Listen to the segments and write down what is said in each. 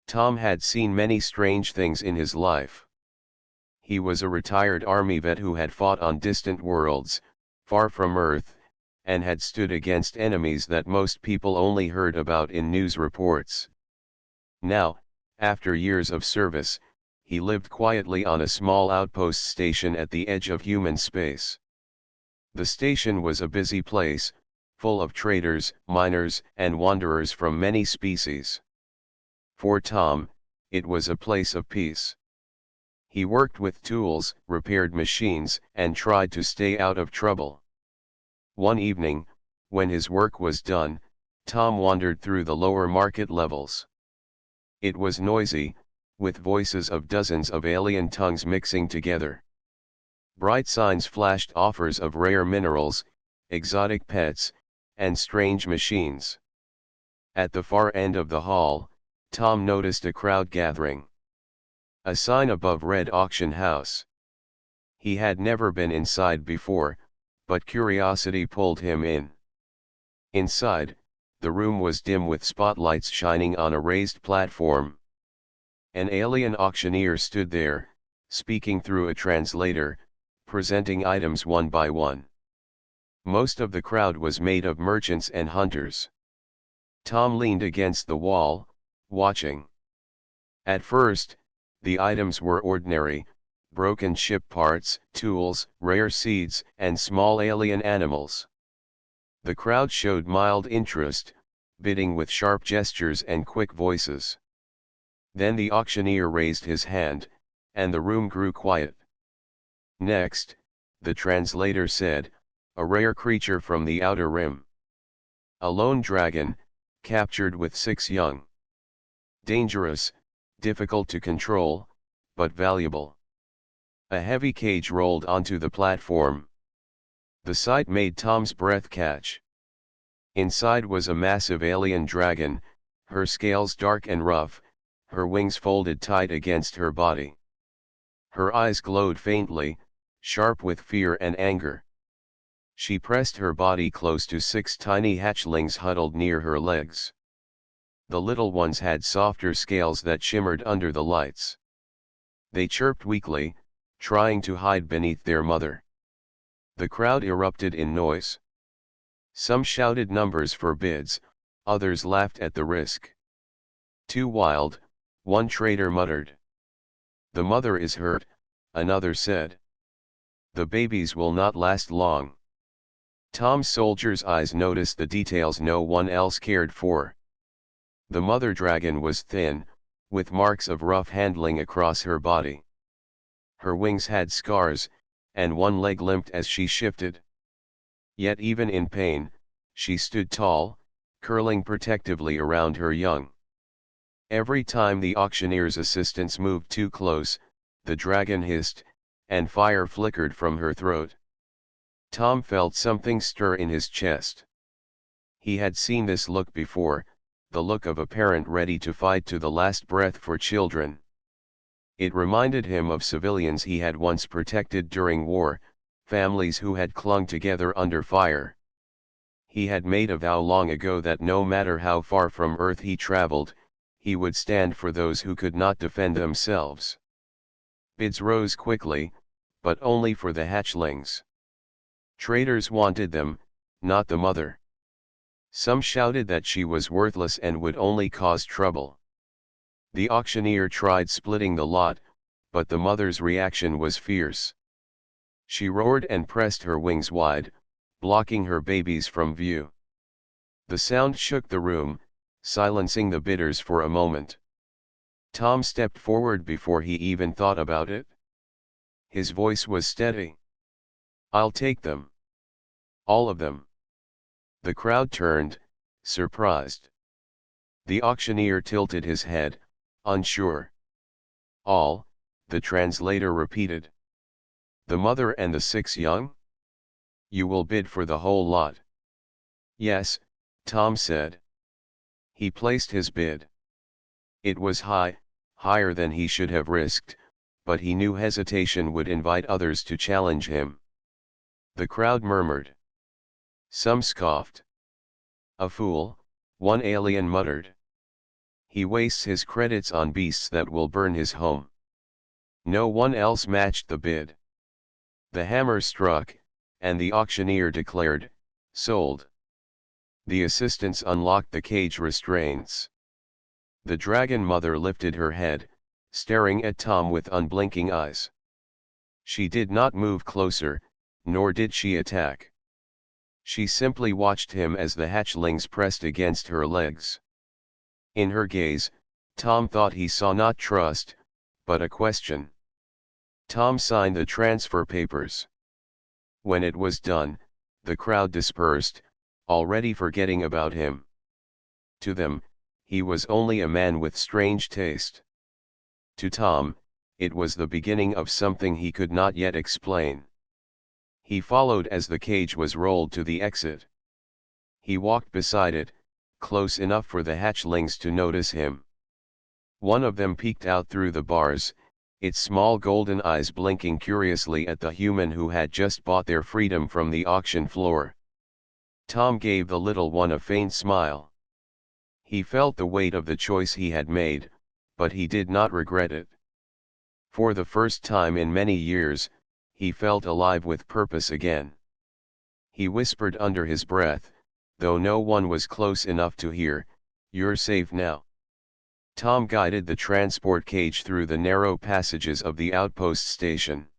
Tom had seen many strange things in his life. He was a retired army vet who had fought on distant worlds, far from Earth, and had stood against enemies that most people only heard about in news reports. Now, after years of service, he lived quietly on a small outpost station at the edge of human space. The station was a busy place, full of traders, miners, and wanderers from many species. For Tom, it was a place of peace. He worked with tools, repaired machines, and tried to stay out of trouble. One evening, when his work was done, Tom wandered through the lower market levels. It was noisy, with voices of dozens of alien tongues mixing together. Bright signs flashed offers of rare minerals, exotic pets, and strange machines. At the far end of the hall, Tom noticed a crowd gathering. A sign above read auction house. He had never been inside before, but curiosity pulled him in. Inside, the room was dim with spotlights shining on a raised platform. An alien auctioneer stood there, speaking through a translator, presenting items one by one. Most of the crowd was made of merchants and hunters. Tom leaned against the wall, watching. At first, the items were ordinary, broken ship parts, tools, rare seeds, and small alien animals. The crowd showed mild interest, bidding with sharp gestures and quick voices. Then the auctioneer raised his hand, and the room grew quiet. Next, the translator said, "A rare creature from the Outer Rim. A lone dragon, captured with 6 young. Dangerous, difficult to control, but valuable." A heavy cage rolled onto the platform. The sight made Tom's breath catch. Inside was a massive alien dragon, her scales dark and rough, her wings folded tight against her body. Her eyes glowed faintly, sharp with fear and anger. She pressed her body close to 6 tiny hatchlings huddled near her legs. The little ones had softer scales that shimmered under the lights. They chirped weakly, trying to hide beneath their mother. The crowd erupted in noise. Some shouted numbers for bids, others laughed at the risk. "Too wild," one trader muttered. "The mother is hurt," another said. "The babies will not last long." Tom's soldier's eyes noticed the details no one else cared for. The mother dragon was thin, with marks of rough handling across her body. Her wings had scars, and one leg limped as she shifted. Yet even in pain, she stood tall, curling protectively around her young. Every time the auctioneer's assistants moved too close, the dragon hissed, and fire flickered from her throat. Tom felt something stir in his chest. He had seen this look before, the look of a parent ready to fight to the last breath for children. It reminded him of civilians he had once protected during war, families who had clung together under fire. He had made a vow long ago that no matter how far from Earth he traveled, he would stand for those who could not defend themselves. Bids rose quickly, but only for the hatchlings. Traders wanted them, not the mother. Some shouted that she was worthless and would only cause trouble. The auctioneer tried splitting the lot, but the mother's reaction was fierce. She roared and pressed her wings wide, blocking her babies from view. The sound shook the room, silencing the bidders for a moment. Tom stepped forward before he even thought about it. His voice was steady. "I'll take them. All of them." The crowd turned, surprised. The auctioneer tilted his head, unsure. "All," the translator repeated. "The mother and the 6 young? You will bid for the whole lot?" "Yes," Tom said. He placed his bid. It was high, higher than he should have risked, but he knew hesitation would invite others to challenge him. The crowd murmured. Some scoffed. "A fool," one alien muttered. He wastes his credits on beasts that will burn his home. No one else matched the bid. The hammer struck, and the auctioneer declared, "Sold." The assistants unlocked the cage restraints. The dragon mother lifted her head, staring at Tom with unblinking eyes. She did not move closer, nor did she attack. She simply watched him as the hatchlings pressed against her legs. In her gaze, Tom thought he saw not trust, but a question. Tom signed the transfer papers. When it was done, the crowd dispersed, already forgetting about him. To them, he was only a man with strange taste. To Tom, it was the beginning of something he could not yet explain. He followed as the cage was rolled to the exit. He walked beside it, close enough for the hatchlings to notice him. One of them peeked out through the bars, its small golden eyes blinking curiously at the human who had just bought their freedom from the auction floor. Tom gave the little one a faint smile. He felt the weight of the choice he had made, but he did not regret it. For the first time in many years, he felt alive with purpose again. He whispered under his breath, though no one was close enough to hear, "You're safe now." Tom guided the transport cage through the narrow passages of the outpost station.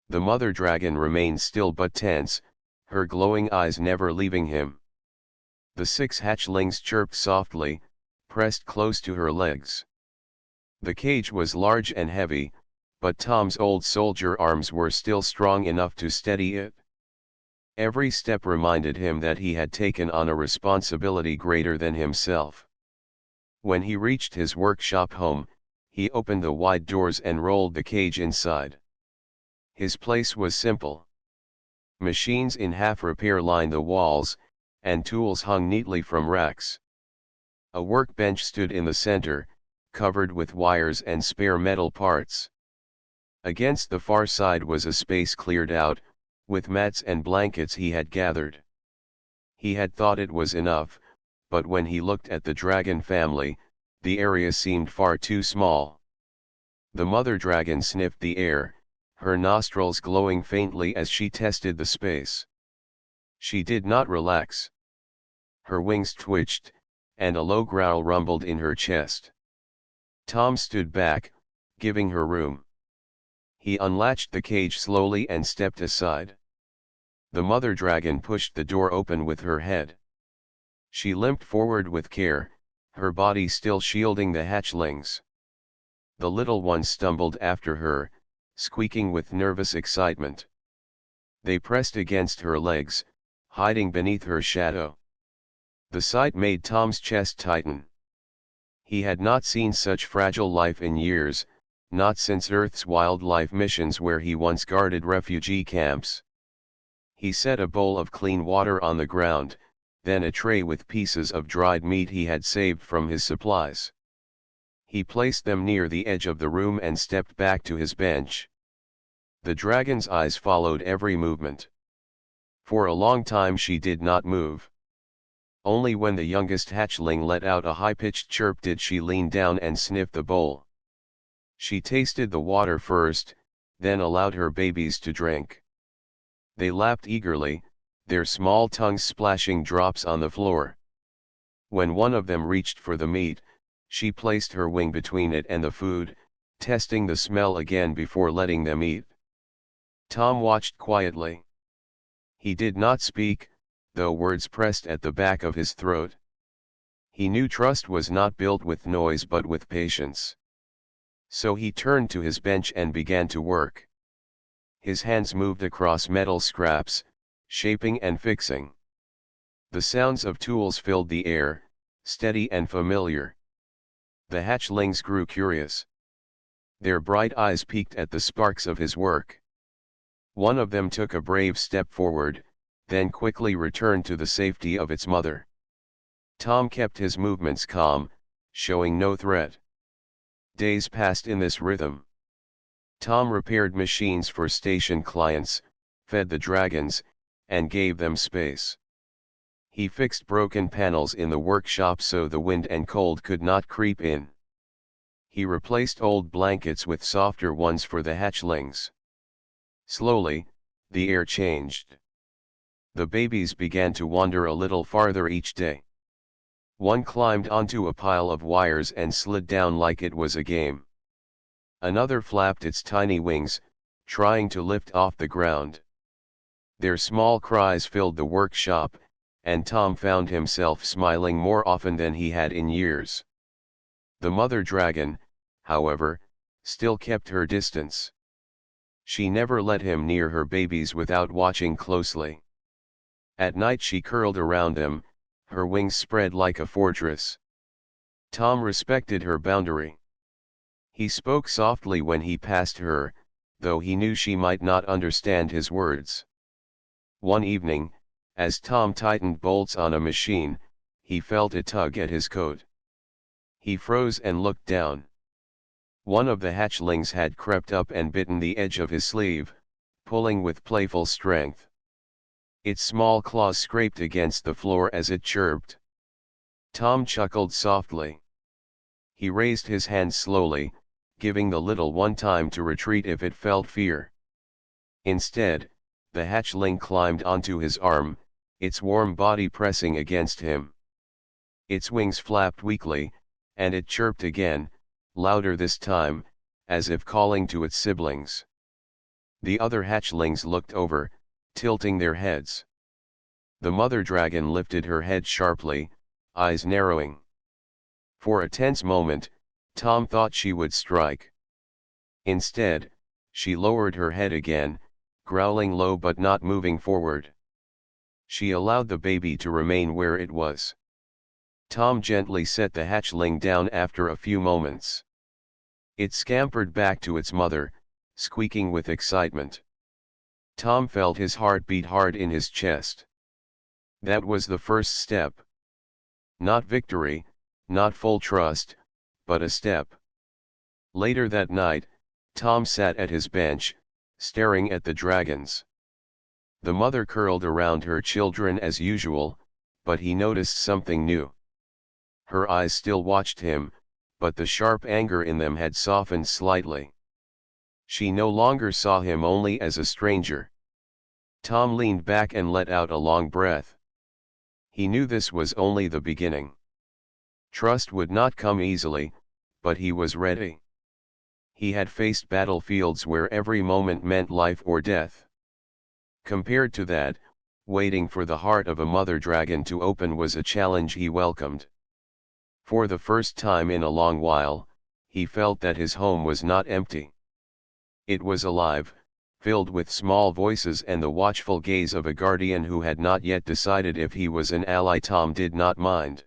The mother dragon remained still but tense, her glowing eyes never leaving him. The 6 hatchlings chirped softly, pressed close to her legs. The cage was large and heavy, but Tom's old soldier arms were still strong enough to steady it. Every step reminded him that he had taken on a responsibility greater than himself. When he reached his workshop home, he opened the wide doors and rolled the cage inside. His place was simple. Machines in half repair lined the walls, and tools hung neatly from racks. A workbench stood in the center, covered with wires and spare metal parts. Against the far side was a space cleared out, with mats and blankets he had gathered. He had thought it was enough, but when he looked at the dragon family, the area seemed far too small. The mother dragon sniffed the air, her nostrils glowing faintly as she tested the space. She did not relax. Her wings twitched, and a low growl rumbled in her chest. Tom stood back, giving her room. He unlatched the cage slowly and stepped aside. The mother dragon pushed the door open with her head. She limped forward with care, her body still shielding the hatchlings. The little one stumbled after her, squeaking with nervous excitement. They pressed against her legs, hiding beneath her shadow. The sight made Tom's chest tighten. He had not seen such fragile life in years, not since Earth's wildlife missions where he once guarded refugee camps. He set a bowl of clean water on the ground, then a tray with pieces of dried meat he had saved from his supplies. He placed them near the edge of the room and stepped back to his bench. The dragon's eyes followed every movement. For a long time she did not move. Only when the youngest hatchling let out a high-pitched chirp did she lean down and sniff the bowl. She tasted the water first, then allowed her babies to drink. They lapped eagerly, their small tongues splashing drops on the floor. When one of them reached for the meat, she placed her wing between it and the food, testing the smell again before letting them eat. Tom watched quietly. He did not speak, though words pressed at the back of his throat. He knew trust was not built with noise but with patience. So he turned to his bench and began to work. His hands moved across metal scraps, shaping and fixing. The sounds of tools filled the air, steady and familiar. The hatchlings grew curious. Their bright eyes peeked at the sparks of his work. One of them took a brave step forward, then quickly returned to the safety of its mother. Tom kept his movements calm, showing no threat. Days passed in this rhythm. Tom repaired machines for station clients, fed the dragons, and gave them space. He fixed broken panels in the workshop so the wind and cold could not creep in. He replaced old blankets with softer ones for the hatchlings. Slowly, the air changed. The babies began to wander a little farther each day. One climbed onto a pile of wires and slid down like it was a game. Another flapped its tiny wings, trying to lift off the ground. Their small cries filled the workshop, and Tom found himself smiling more often than he had in years. The mother dragon, however, still kept her distance. She never let him near her babies without watching closely. At night she curled around them, her wings spread like a fortress. Tom respected her boundary. He spoke softly when he passed her, though he knew she might not understand his words. One evening, as Tom tightened bolts on a machine, he felt a tug at his coat. He froze and looked down. One of the hatchlings had crept up and bitten the edge of his sleeve, pulling with playful strength. Its small claws scraped against the floor as it chirped. Tom chuckled softly. He raised his hand slowly, giving the little one time to retreat if it felt fear. Instead, the hatchling climbed onto his arm, its warm body pressing against him. Its wings flapped weakly, and it chirped again, louder this time, as if calling to its siblings. The other hatchlings looked over, tilting their heads. The mother dragon lifted her head sharply, eyes narrowing. For a tense moment, Tom thought she would strike. Instead, she lowered her head again, growling low but not moving forward. She allowed the baby to remain where it was. Tom gently set the hatchling down after a few moments. It scampered back to its mother, squeaking with excitement. Tom felt his heart beat hard in his chest. That was the first step. Not victory, not full trust, but a step. Later that night, Tom sat at his bench, staring at the dragons. The mother curled around her children as usual, but he noticed something new. Her eyes still watched him, but the sharp anger in them had softened slightly. She no longer saw him only as a stranger. Tom leaned back and let out a long breath. He knew this was only the beginning. Trust would not come easily, but he was ready. He had faced battlefields where every moment meant life or death. Compared to that, waiting for the heart of a mother dragon to open was a challenge he welcomed. For the first time in a long while, he felt that his home was not empty. It was alive, filled with small voices and the watchful gaze of a guardian who had not yet decided if he was an ally. Tom did not mind.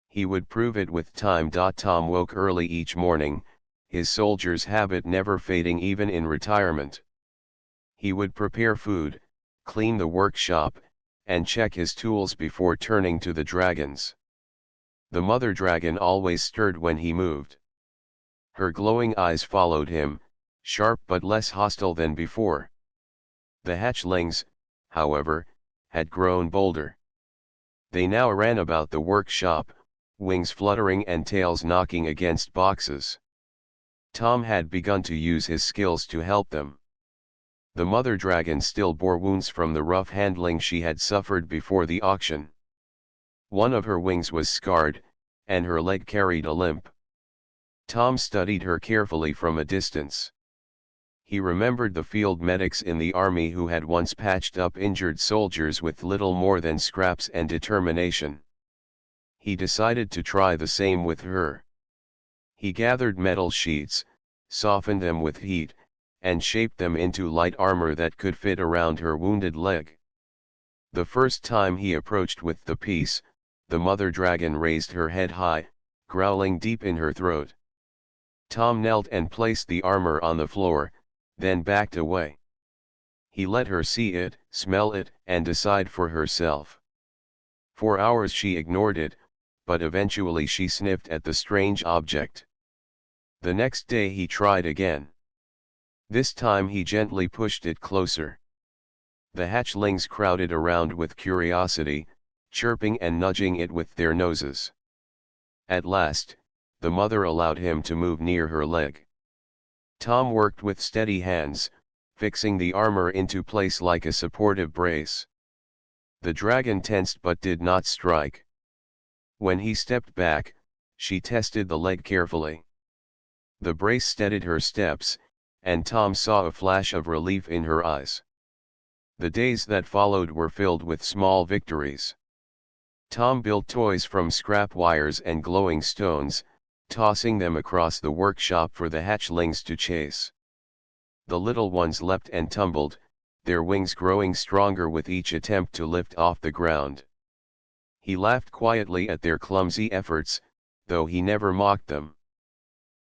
He would prove it with time. Tom woke early each morning, his soldier's habit never fading even in retirement. He would prepare food, clean the workshop, and check his tools before turning to the dragons. The mother dragon always stirred when he moved. Her glowing eyes followed him, sharp but less hostile than before. The hatchlings, however, had grown bolder. They now ran about the workshop, wings fluttering and tails knocking against boxes. Tom had begun to use his skills to help them. The mother dragon still bore wounds from the rough handling she had suffered before the auction. One of her wings was scarred, and her leg carried a limp. Tom studied her carefully from a distance. He remembered the field medics in the army who had once patched up injured soldiers with little more than scraps and determination. He decided to try the same with her. He gathered metal sheets, softened them with heat, and shaped them into light armor that could fit around her wounded leg. The first time he approached with the piece, the mother dragon raised her head high, growling deep in her throat. Tom knelt and placed the armor on the floor, then backed away. He let her see it, smell it, and decide for herself. For hours she ignored it, but eventually she sniffed at the strange object. The next day he tried again. This time he gently pushed it closer. The hatchlings crowded around with curiosity, chirping and nudging it with their noses. At last, the mother allowed him to move near her leg. Tom worked with steady hands, fixing the armor into place like a supportive brace. The dragon tensed but did not strike. When he stepped back, she tested the leg carefully. The brace steadied her steps, and Tom saw a flash of relief in her eyes. The days that followed were filled with small victories. Tom built toys from scrap wires and glowing stones, tossing them across the workshop for the hatchlings to chase. The little ones leapt and tumbled, their wings growing stronger with each attempt to lift off the ground. He laughed quietly at their clumsy efforts, though he never mocked them.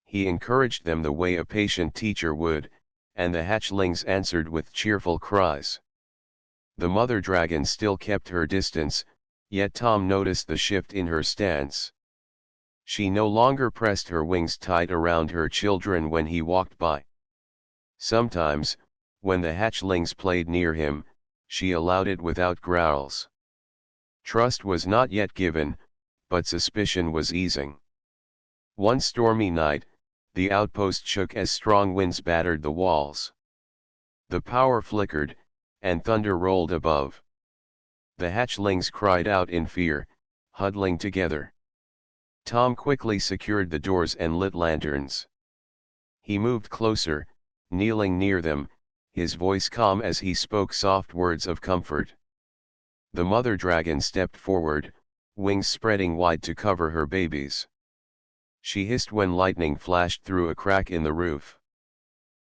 He encouraged them the way a patient teacher would, and the hatchlings answered with cheerful cries. The mother dragon still kept her distance, yet Tom noticed the shift in her stance. She no longer pressed her wings tight around her children when he walked by. Sometimes, when the hatchlings played near him, she allowed it without growls. Trust was not yet given, but suspicion was easing. One stormy night, the outpost shook as strong winds battered the walls. The power flickered, and thunder rolled above. The hatchlings cried out in fear, huddling together. Tom quickly secured the doors and lit lanterns. He moved closer, kneeling near them, his voice calm as he spoke soft words of comfort. The mother dragon stepped forward, wings spreading wide to cover her babies. She hissed when lightning flashed through a crack in the roof.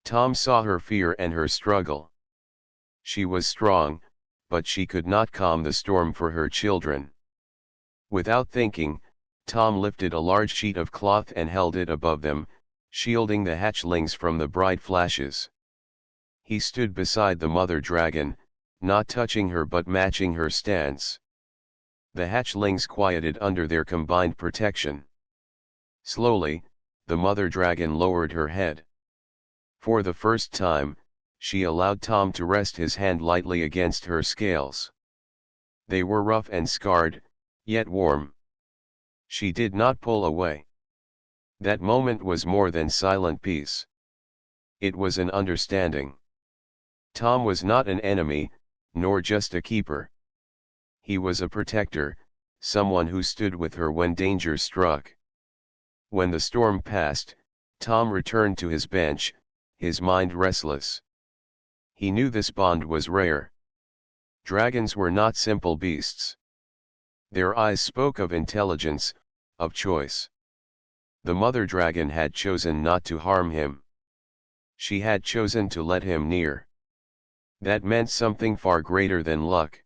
Tom saw her fear and her struggle. She was strong, but she could not calm the storm for her children. Without thinking, Tom lifted a large sheet of cloth and held it above them, shielding the hatchlings from the bright flashes. He stood beside the mother dragon, not touching her but matching her stance. The hatchlings quieted under their combined protection. Slowly, the mother dragon lowered her head. For the first time, she allowed Tom to rest his hand lightly against her scales. They were rough and scarred, yet warm. She did not pull away. That moment was more than silent peace. It was an understanding. Tom was not an enemy, nor just a keeper. He was a protector, someone who stood with her when danger struck. When the storm passed, Tom returned to his bench, his mind restless. He knew this bond was rare. Dragons were not simple beasts. Their eyes spoke of intelligence, of choice. The mother dragon had chosen not to harm him. She had chosen to let him near. That meant something far greater than luck.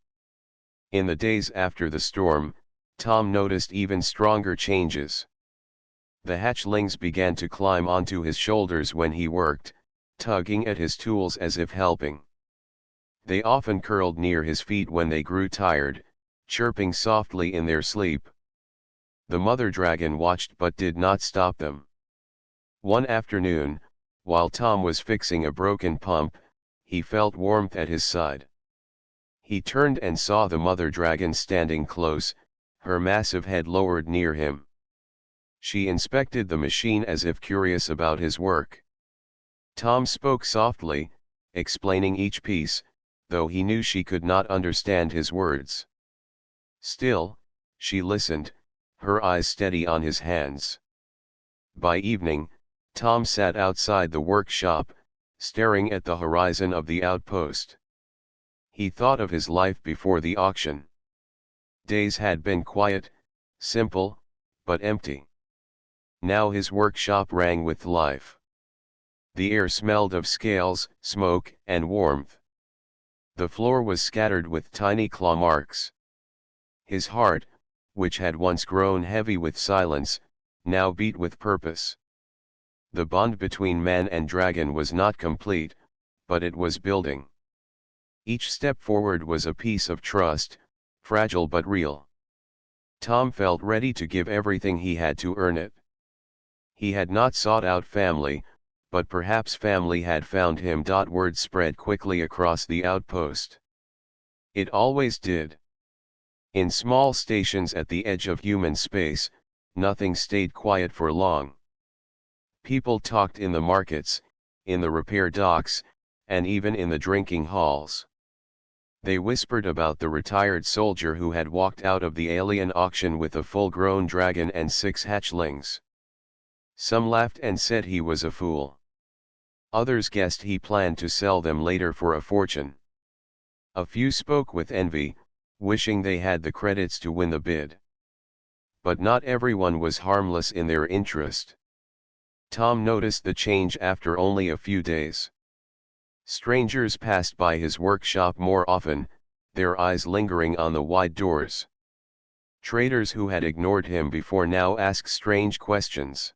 In the days after the storm, Tom noticed even stronger changes. The hatchlings began to climb onto his shoulders when he worked, tugging at his tools as if helping. They often curled near his feet when they grew tired, chirping softly in their sleep. The mother dragon watched but did not stop them. One afternoon, while Tom was fixing a broken pump, he felt warmth at his side. He turned and saw the mother dragon standing close, her massive head lowered near him. She inspected the machine as if curious about his work. Tom spoke softly, explaining each piece, though he knew she could not understand his words. Still, she listened, her eyes steady on his hands. By evening, Tom sat outside the workshop, staring at the horizon of the outpost. He thought of his life before the auction. Days had been quiet, simple, but empty. Now his workshop rang with life. The air smelled of scales, smoke, and warmth. The floor was scattered with tiny claw marks. His heart, which had once grown heavy with silence, now beat with purpose. The bond between man and dragon was not complete, but it was building. Each step forward was a piece of trust, fragile but real. Tom felt ready to give everything he had to earn it. He had not sought out family, but perhaps family had found him. Word spread quickly across the outpost. It always did. In small stations at the edge of human space, nothing stayed quiet for long. People talked in the markets, in the repair docks, and even in the drinking halls. They whispered about the retired soldier who had walked out of the alien auction with a full-grown dragon and 6 hatchlings. Some laughed and said he was a fool. Others guessed he planned to sell them later for a fortune. A few spoke with envy, wishing they had the credits to win the bid. But not everyone was harmless in their interest. Tom noticed the change after only a few days. Strangers passed by his workshop more often, their eyes lingering on the wide doors. Traders who had ignored him before now asked strange questions.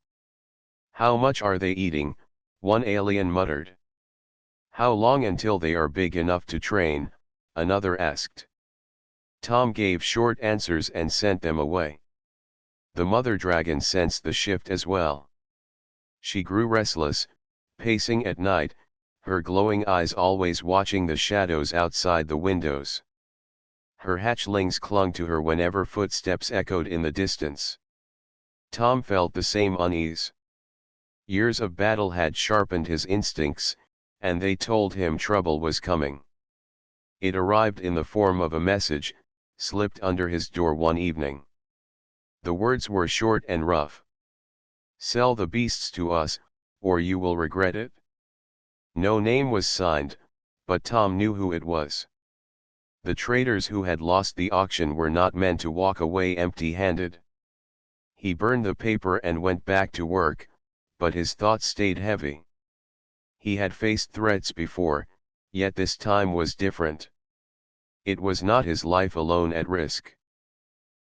"How much are they eating?" one alien muttered. "How long until they are big enough to train?" another asked. Tom gave short answers and sent them away. The mother dragon sensed the shift as well. She grew restless, pacing at night, her glowing eyes always watching the shadows outside the windows. Her hatchlings clung to her whenever footsteps echoed in the distance. Tom felt the same unease. Years of battle had sharpened his instincts, and they told him trouble was coming. It arrived in the form of a message, slipped under his door one evening. The words were short and rough. "Sell the beasts to us, or you will regret it." No name was signed, but Tom knew who it was. The traders who had lost the auction were not meant to walk away empty-handed. He burned the paper and went back to work, but his thoughts stayed heavy. He had faced threats before, yet this time was different. It was not his life alone at risk.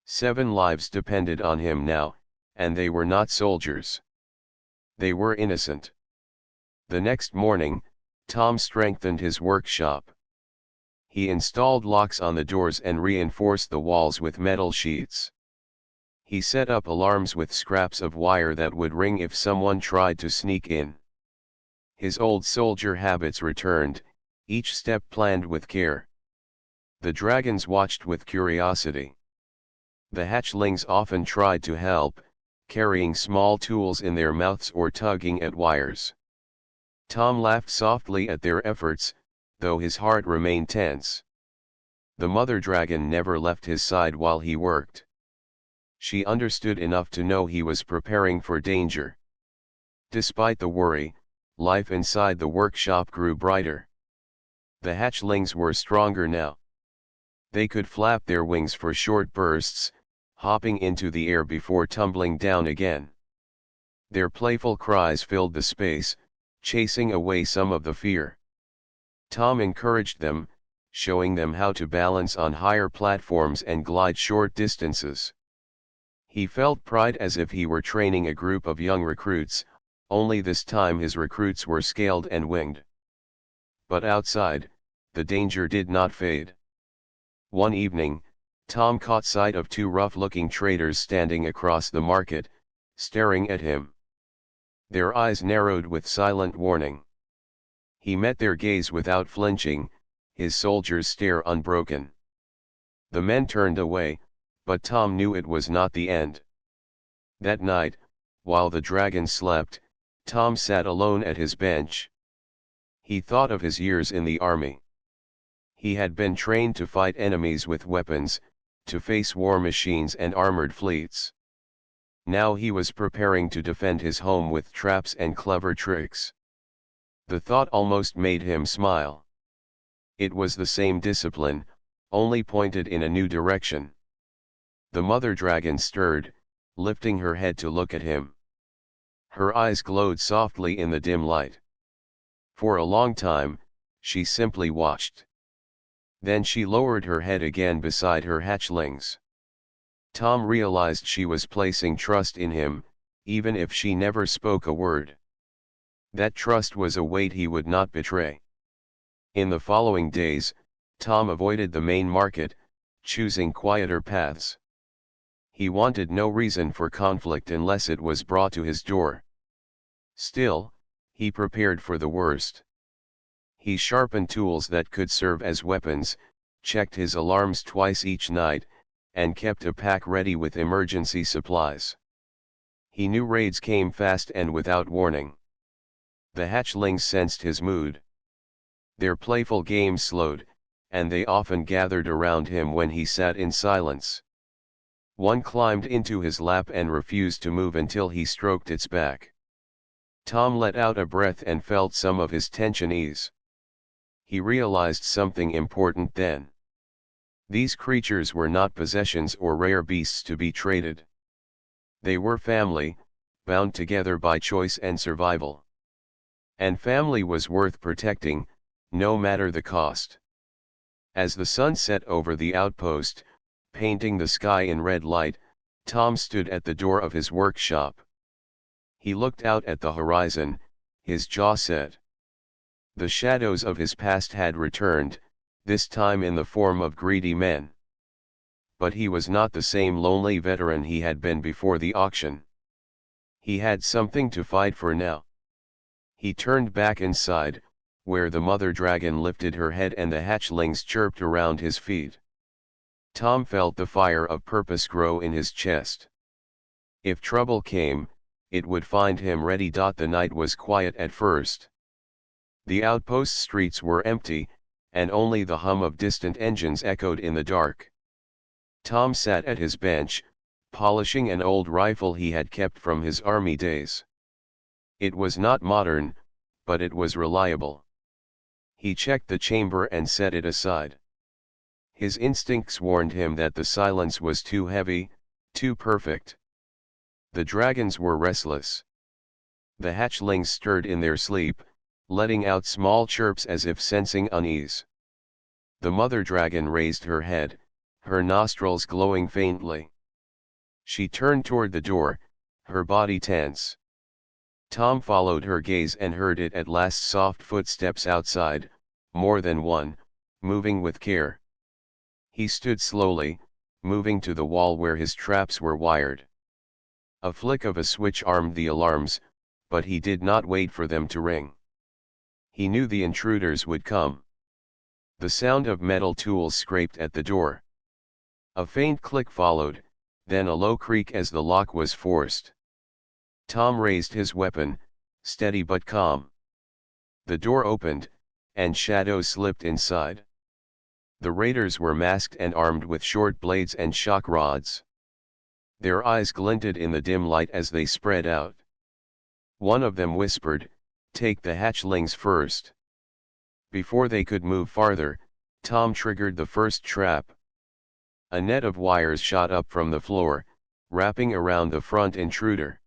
7 lives depended on him now, and they were not soldiers. They were innocent. The next morning, Tom strengthened his workshop. He installed locks on the doors and reinforced the walls with metal sheets. He set up alarms with scraps of wire that would ring if someone tried to sneak in. His old soldier habits returned, each step planned with care. The dragons watched with curiosity. The hatchlings often tried to help, carrying small tools in their mouths or tugging at wires. Tom laughed softly at their efforts, though his heart remained tense. The mother dragon never left his side while he worked. She understood enough to know he was preparing for danger. Despite the worry, life inside the workshop grew brighter. The hatchlings were stronger now. They could flap their wings for short bursts, hopping into the air before tumbling down again. Their playful cries filled the space, chasing away some of the fear. Tom encouraged them, showing them how to balance on higher platforms and glide short distances. He felt pride as if he were training a group of young recruits, only this time his recruits were scaled and winged. But outside, the danger did not fade. One evening, Tom caught sight of 2 rough-looking traders standing across the market, staring at him. Their eyes narrowed with silent warning. He met their gaze without flinching, his soldier's stare unbroken. The men turned away, but Tom knew it was not the end. That night, while the dragon slept, Tom sat alone at his bench. He thought of his years in the army. He had been trained to fight enemies with weapons, to face war machines and armored fleets. Now he was preparing to defend his home with traps and clever tricks. The thought almost made him smile. It was the same discipline, only pointed in a new direction. The mother dragon stirred, lifting her head to look at him. Her eyes glowed softly in the dim light. For a long time, she simply watched. Then she lowered her head again beside her hatchlings. Tom realized she was placing trust in him, even if she never spoke a word. That trust was a weight he would not betray. In the following days, Tom avoided the main market, choosing quieter paths. He wanted no reason for conflict unless it was brought to his door. Still, he prepared for the worst. He sharpened tools that could serve as weapons, checked his alarms twice each night, and kept a pack ready with emergency supplies. He knew raids came fast and without warning. The hatchlings sensed his mood. Their playful games slowed, and they often gathered around him when he sat in silence. One climbed into his lap and refused to move until he stroked its back. Tom let out a breath and felt some of his tension ease. He realized something important then. These creatures were not possessions or rare beasts to be traded. They were family, bound together by choice and survival. And family was worth protecting, no matter the cost. As the sun set over the outpost, painting the sky in red light, Tom stood at the door of his workshop. He looked out at the horizon, his jaw set. The shadows of his past had returned, this time in the form of greedy men. But he was not the same lonely veteran he had been before the auction. He had something to fight for now. He turned back inside, where the mother dragon lifted her head and the hatchlings chirped around his feet. Tom felt the fire of purpose grow in his chest. If trouble came, it would find him ready. The night was quiet at first. The outpost streets were empty, and only the hum of distant engines echoed in the dark. Tom sat at his bench, polishing an old rifle he had kept from his army days. It was not modern, but it was reliable. He checked the chamber and set it aside. His instincts warned him that the silence was too heavy, too perfect. The dragons were restless. The hatchlings stirred in their sleep, letting out small chirps as if sensing unease. The mother dragon raised her head, her nostrils glowing faintly. She turned toward the door, her body tense. Tom followed her gaze and heard it at last: soft footsteps outside, more than one, moving with care. He stood slowly, moving to the wall where his traps were wired. A flick of a switch armed the alarms, but he did not wait for them to ring. He knew the intruders would come. The sound of metal tools scraped at the door. A faint click followed, then a low creak as the lock was forced. Tom raised his weapon, steady but calm. The door opened, and shadows slipped inside. The raiders were masked and armed with short blades and shock rods. Their eyes glinted in the dim light as they spread out. One of them whispered, "Take the hatchlings first." Before they could move farther, Tom triggered the first trap. A net of wires shot up from the floor, wrapping around the front intruder.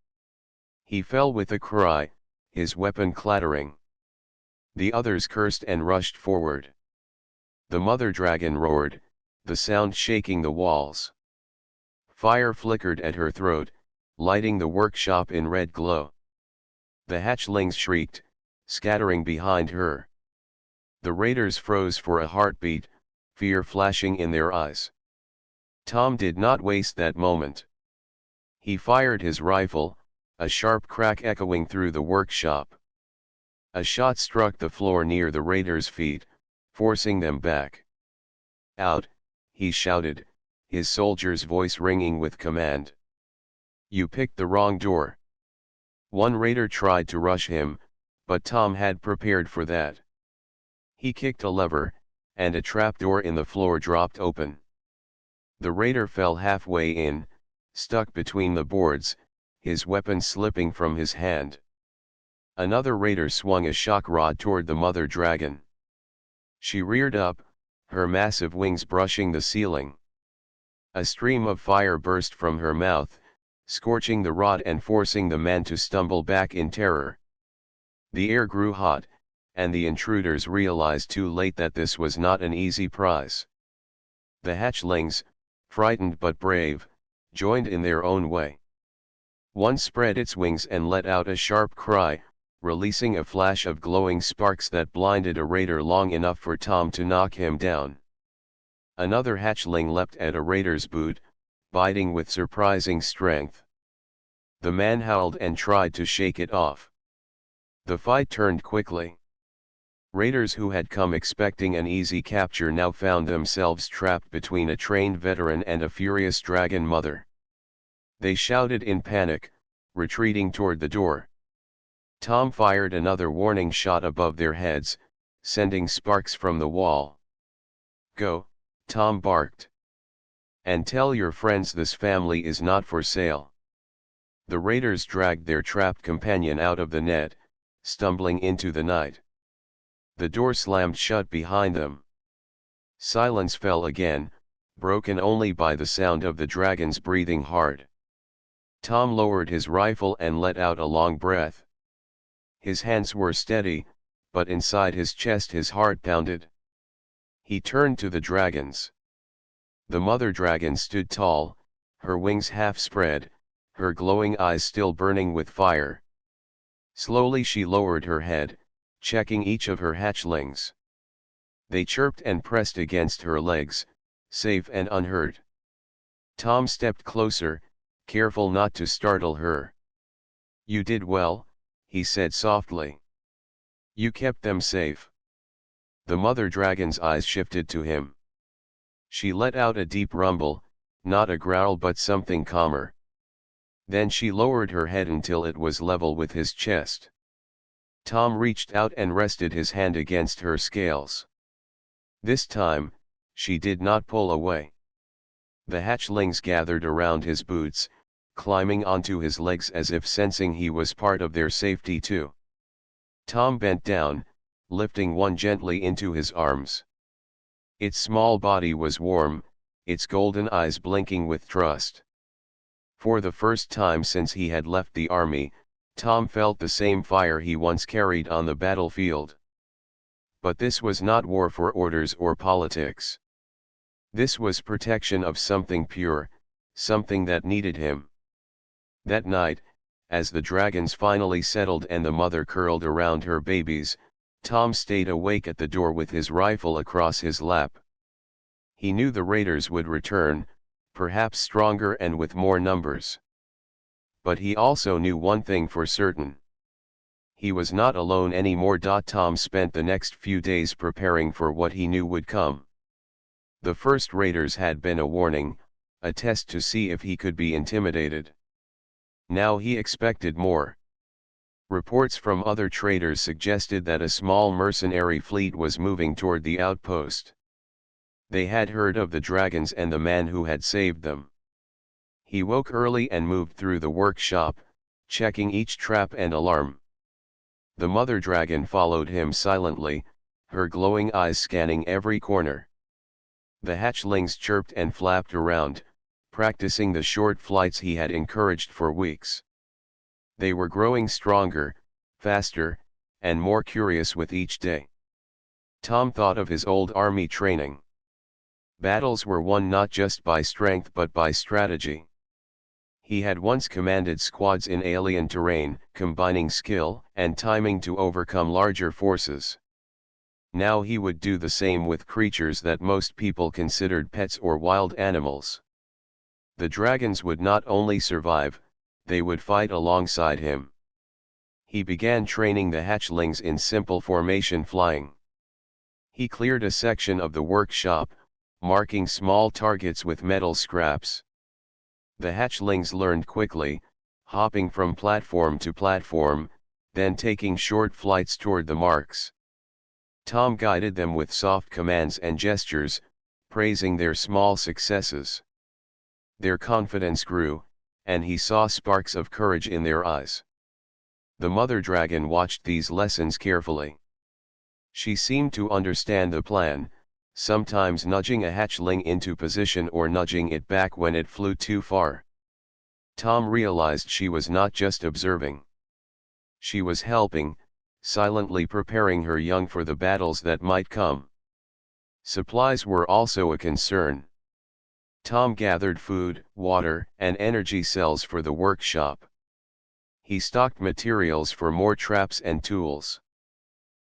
He fell with a cry, his weapon clattering. The others cursed and rushed forward. The mother dragon roared, the sound shaking the walls. Fire flickered at her throat, lighting the workshop in red glow. The hatchlings shrieked, scattering behind her. The raiders froze for a heartbeat, fear flashing in their eyes. Tom did not waste that moment. He fired his rifle, a sharp crack echoing through the workshop. A shot struck the floor near the raiders' feet, forcing them back. "Out," he shouted, his soldier's voice ringing with command. "You picked the wrong door." One raider tried to rush him, but Tom had prepared for that. He kicked a lever, and a trapdoor in the floor dropped open. The raider fell halfway in, stuck between the boards, his weapon slipping from his hand. Another raider swung a shock rod toward the mother dragon. She reared up, her massive wings brushing the ceiling. A stream of fire burst from her mouth, scorching the rod and forcing the man to stumble back in terror. The air grew hot, and the intruders realized too late that this was not an easy prize. The hatchlings, frightened but brave, joined in their own way. One spread its wings and let out a sharp cry, releasing a flash of glowing sparks that blinded a raider long enough for Tom to knock him down. Another hatchling leapt at a raider's boot, biting with surprising strength. The man howled and tried to shake it off. The fight turned quickly. Raiders who had come expecting an easy capture now found themselves trapped between a trained veteran and a furious dragon mother. They shouted in panic, retreating toward the door. Tom fired another warning shot above their heads, sending sparks from the wall. "Go," Tom barked. "And tell your friends this family is not for sale." The raiders dragged their trapped companion out of the net, stumbling into the night. The door slammed shut behind them. Silence fell again, broken only by the sound of the dragons breathing hard. Tom lowered his rifle and let out a long breath. His hands were steady, but inside his chest his heart pounded. He turned to the dragons. The mother dragon stood tall, her wings half spread, her glowing eyes still burning with fire. Slowly she lowered her head, checking each of her hatchlings. They chirped and pressed against her legs, safe and unhurt. Tom stepped closer, careful not to startle her. "You did well," he said softly. "You kept them safe." The mother dragon's eyes shifted to him. She let out a deep rumble, not a growl but something calmer. Then she lowered her head until it was level with his chest. Tom reached out and rested his hand against her scales. This time, she did not pull away. The hatchlings gathered around his boots, climbing onto his legs as if sensing he was part of their safety too. Tom bent down, lifting one gently into his arms. Its small body was warm, its golden eyes blinking with trust. For the first time since he had left the army, Tom felt the same fire he once carried on the battlefield. But this was not war for orders or politics. This was protection of something pure, something that needed him. That night, as the dragons finally settled and the mother curled around her babies, Tom stayed awake at the door with his rifle across his lap. He knew the raiders would return, perhaps stronger and with more numbers. But he also knew one thing for certain. He was not alone anymore. Tom spent the next few days preparing for what he knew would come. The first raiders had been a warning, a test to see if he could be intimidated. Now he expected more. Reports from other traders suggested that a small mercenary fleet was moving toward the outpost. They had heard of the dragons and the man who had saved them. He woke early and moved through the workshop, checking each trap and alarm. The mother dragon followed him silently, her glowing eyes scanning every corner. The hatchlings chirped and flapped around, practicing the short flights he had encouraged for weeks. They were growing stronger, faster, and more curious with each day. Tom thought of his old army training. Battles were won not just by strength but by strategy. He had once commanded squads in alien terrain, combining skill and timing to overcome larger forces. Now he would do the same with creatures that most people considered pets or wild animals. The dragons would not only survive, they would fight alongside him. He began training the hatchlings in simple formation flying. He cleared a section of the workshop, marking small targets with metal scraps. The hatchlings learned quickly, hopping from platform to platform, then taking short flights toward the marks. Tom guided them with soft commands and gestures, praising their small successes. Their confidence grew, and he saw sparks of courage in their eyes. The mother dragon watched these lessons carefully. She seemed to understand the plan, sometimes nudging a hatchling into position or nudging it back when it flew too far. Tom realized she was not just observing. She was helping, silently preparing her young for the battles that might come. Supplies were also a concern. Tom gathered food, water, and energy cells for the workshop. He stocked materials for more traps and tools.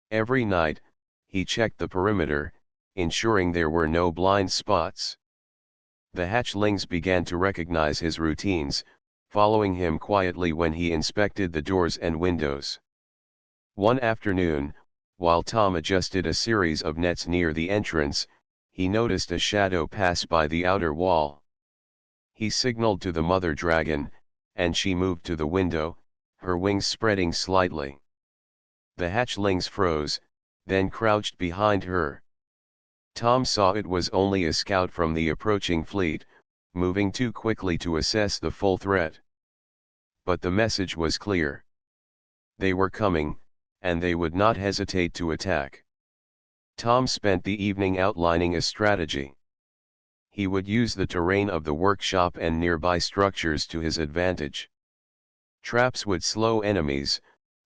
Every night, he checked the perimeter, ensuring there were no blind spots. The hatchlings began to recognize his routines, following him quietly when he inspected the doors and windows. One afternoon, While Tom adjusted a series of nets near the entrance, he noticed a shadow pass by the outer wall. He signaled to the mother dragon, and she moved to the window, her wings spreading slightly. The hatchlings froze, then crouched behind her. Tom saw it was only a scout from the approaching fleet, moving too quickly to assess the full threat. But the message was clear. They were coming, and they would not hesitate to attack. Tom spent the evening outlining a strategy. He would use the terrain of the workshop and nearby structures to his advantage. Traps would slow enemies,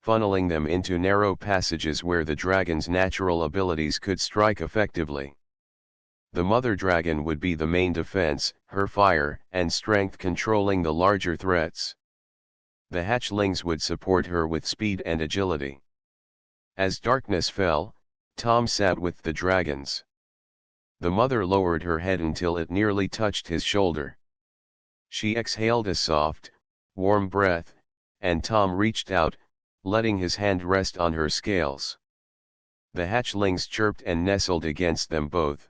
funneling them into narrow passages where the dragon's natural abilities could strike effectively. The mother dragon would be the main defense, her fire and strength controlling the larger threats. The hatchlings would support her with speed and agility. As darkness fell, Tom sat with the dragons. The mother lowered her head until it nearly touched his shoulder. She exhaled a soft, warm breath, and Tom reached out, letting his hand rest on her scales. The hatchlings chirped and nestled against them both.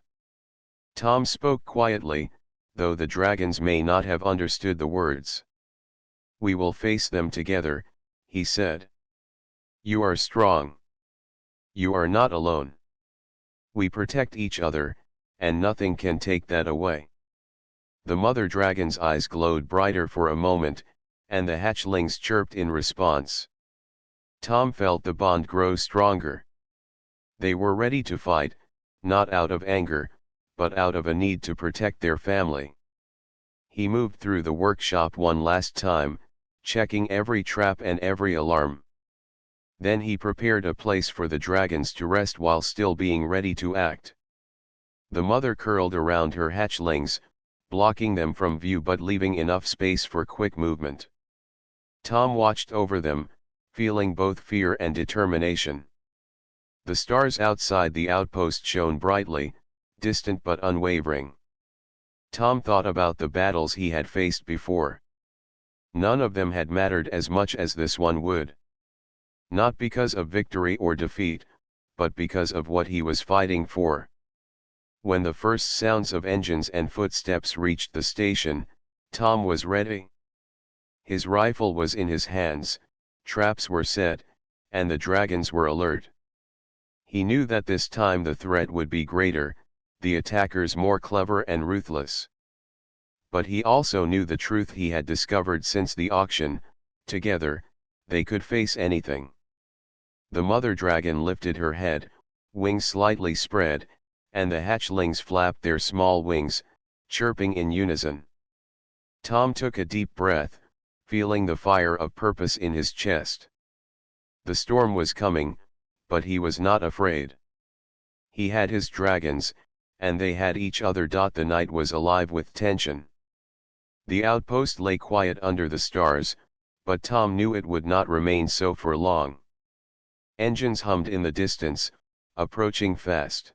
Tom spoke quietly, though the dragons may not have understood the words. "We will face them together," he said. "You are strong. You are not alone. We protect each other, and nothing can take that away." The mother dragon's eyes glowed brighter for a moment, and the hatchlings chirped in response. Tom felt the bond grow stronger. They were ready to fight, not out of anger, but out of a need to protect their family. He moved through the workshop one last time, checking every trap and every alarm. Then he prepared a place for the dragons to rest while still being ready to act. The mother curled around her hatchlings, blocking them from view but leaving enough space for quick movement. Tom watched over them, feeling both fear and determination. The stars outside the outpost shone brightly, distant but unwavering. Tom thought about the battles he had faced before. None of them had mattered as much as this one would. Not because of victory or defeat, but because of what he was fighting for. When the first sounds of engines and footsteps reached the station, Tom was ready. His rifle was in his hands, traps were set, and the dragons were alert. He knew that this time the threat would be greater, the attackers more clever and ruthless. But he also knew the truth he had discovered since the auction: together, they could face anything. The mother dragon lifted her head, wings slightly spread, and the hatchlings flapped their small wings, chirping in unison. Tom took a deep breath, feeling the fire of purpose in his chest. The storm was coming, but he was not afraid. He had his dragons, and they had each other. The night was alive with tension. The outpost lay quiet under the stars, but Tom knew it would not remain so for long. Engines hummed in the distance, approaching fast.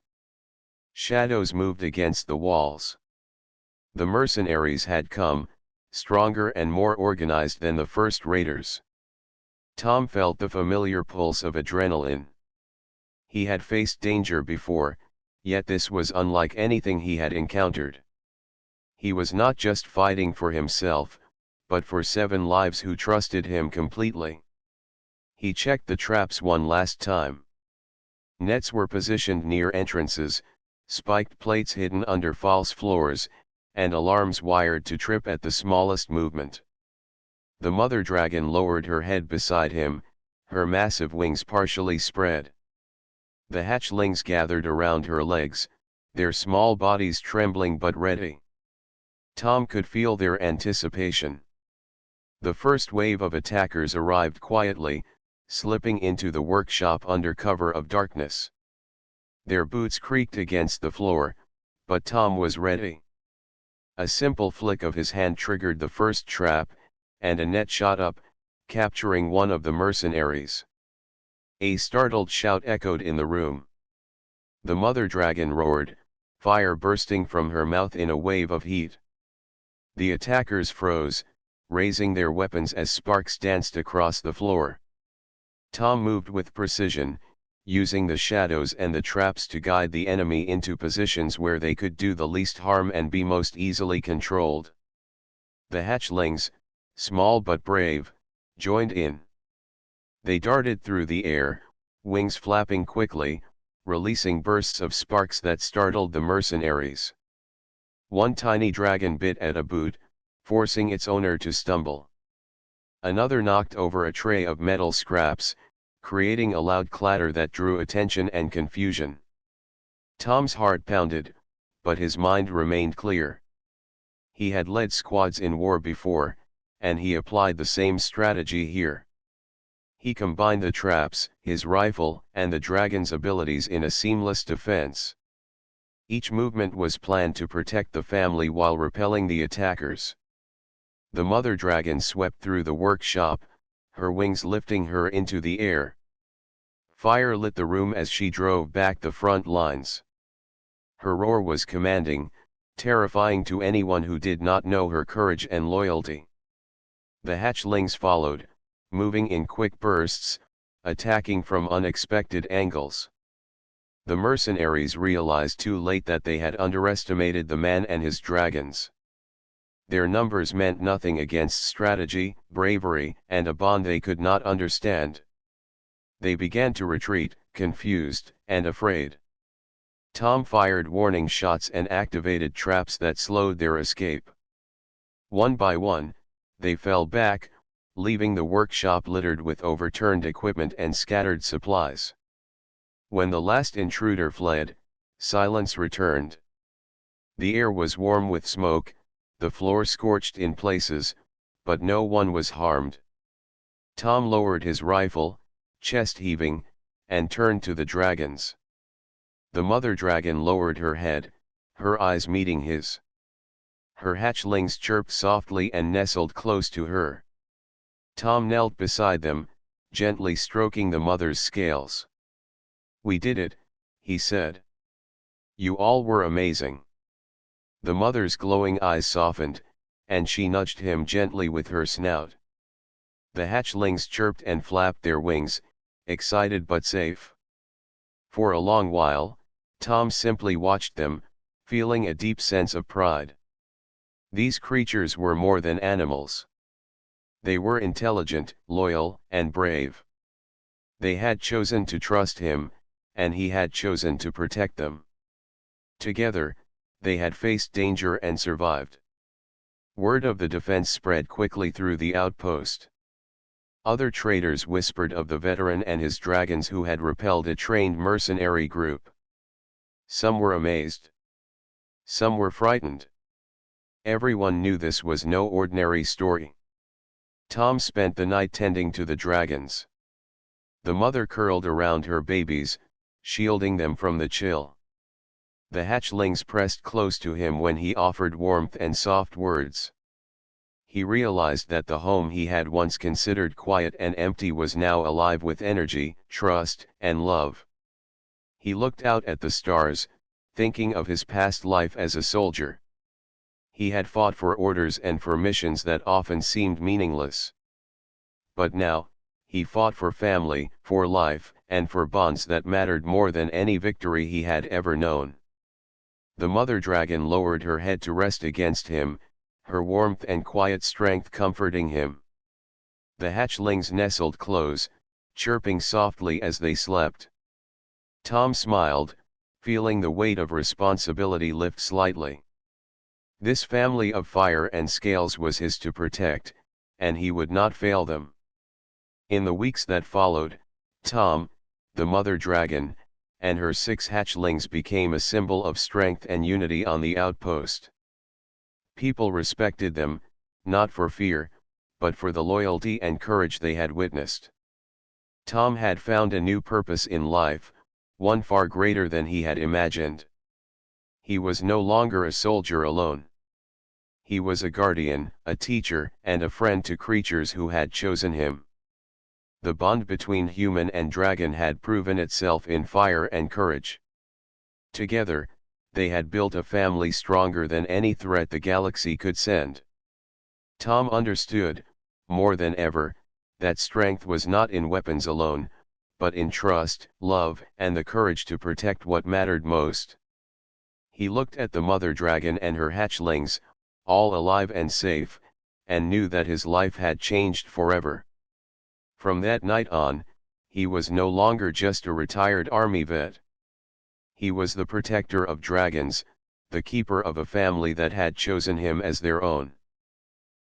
Shadows moved against the walls. The mercenaries had come, stronger and more organized than the first raiders. Tom felt the familiar pulse of adrenaline. He had faced danger before, yet this was unlike anything he had encountered. He was not just fighting for himself, but for 7 lives who trusted him completely. He checked the traps one last time. Nets were positioned near entrances, spiked plates hidden under false floors, and alarms wired to trip at the smallest movement. The mother dragon lowered her head beside him, her massive wings partially spread. The hatchlings gathered around her legs, their small bodies trembling but ready. Tom could feel their anticipation. The first wave of attackers arrived quietly, slipping into the workshop under cover of darkness. Their boots creaked against the floor, but Tom was ready. A simple flick of his hand triggered the first trap, and a net shot up, capturing one of the mercenaries. A startled shout echoed in the room. The mother dragon roared, fire bursting from her mouth in a wave of heat. The attackers froze, raising their weapons as sparks danced across the floor. Tom moved with precision, using the shadows and the traps to guide the enemy into positions where they could do the least harm and be most easily controlled. The hatchlings, small but brave, joined in. They darted through the air, wings flapping quickly, releasing bursts of sparks that startled the mercenaries. One tiny dragon bit at a boot, forcing its owner to stumble. Another knocked over a tray of metal scraps, creating a loud clatter that drew attention and confusion. Tom's heart pounded, but his mind remained clear. He had led squads in war before, and he applied the same strategy here. He combined the traps, his rifle, and the dragon's abilities in a seamless defense. Each movement was planned to protect the family while repelling the attackers. The mother dragon swept through the workshop, her wings lifting her into the air. Fire lit the room as she drove back the front lines. Her roar was commanding, terrifying to anyone who did not know her courage and loyalty. The hatchlings followed, moving in quick bursts, attacking from unexpected angles. The mercenaries realized too late that they had underestimated the man and his dragons. Their numbers meant nothing against strategy, bravery, and a bond they could not understand. They began to retreat, confused and afraid. Tom fired warning shots and activated traps that slowed their escape. One by one, they fell back, leaving the workshop littered with overturned equipment and scattered supplies. When the last intruder fled, silence returned. The air was warm with smoke, the floor scorched in places, but no one was harmed. Tom lowered his rifle, chest heaving, and turned to the dragons. The mother dragon lowered her head, her eyes meeting his. Her hatchlings chirped softly and nestled close to her. Tom knelt beside them, gently stroking the mother's scales. "We did it," he said. "You all were amazing." The mother's glowing eyes softened, and she nudged him gently with her snout. The hatchlings chirped and flapped their wings, excited but safe. For a long while, Tom simply watched them, feeling a deep sense of pride. These creatures were more than animals. They were intelligent, loyal, and brave. They had chosen to trust him, and he had chosen to protect them. Together, they had faced danger and survived. Word of the defense spread quickly through the outpost. Other traders whispered of the veteran and his dragons who had repelled a trained mercenary group. Some were amazed. Some were frightened. Everyone knew this was no ordinary story. Tom spent the night tending to the dragons. The mother curled around her babies, shielding them from the chill. The hatchlings pressed close to him when he offered warmth and soft words. He realized that the home he had once considered quiet and empty was now alive with energy, trust, and love. He looked out at the stars, thinking of his past life as a soldier. He had fought for orders and for missions that often seemed meaningless. But now, he fought for family, for life, and for bonds that mattered more than any victory he had ever known. The mother dragon lowered her head to rest against him, her warmth and quiet strength comforting him. The hatchlings nestled close, chirping softly as they slept. Tom smiled, feeling the weight of responsibility lift slightly. This family of fire and scales was his to protect, and he would not fail them. In the weeks that followed, Tom, the mother dragon, and her 6 hatchlings became a symbol of strength and unity on the outpost. People respected them, not for fear, but for the loyalty and courage they had witnessed. Tom had found a new purpose in life, one far greater than he had imagined. He was no longer a soldier alone. He was a guardian, a teacher, and a friend to creatures who had chosen him. The bond between human and dragon had proven itself in fire and courage. Together, they had built a family stronger than any threat the galaxy could send. Tom understood, more than ever, that strength was not in weapons alone, but in trust, love, and the courage to protect what mattered most. He looked at the mother dragon and her hatchlings, all alive and safe, and knew that his life had changed forever. From that night on, he was no longer just a retired army vet. He was the protector of dragons, the keeper of a family that had chosen him as their own.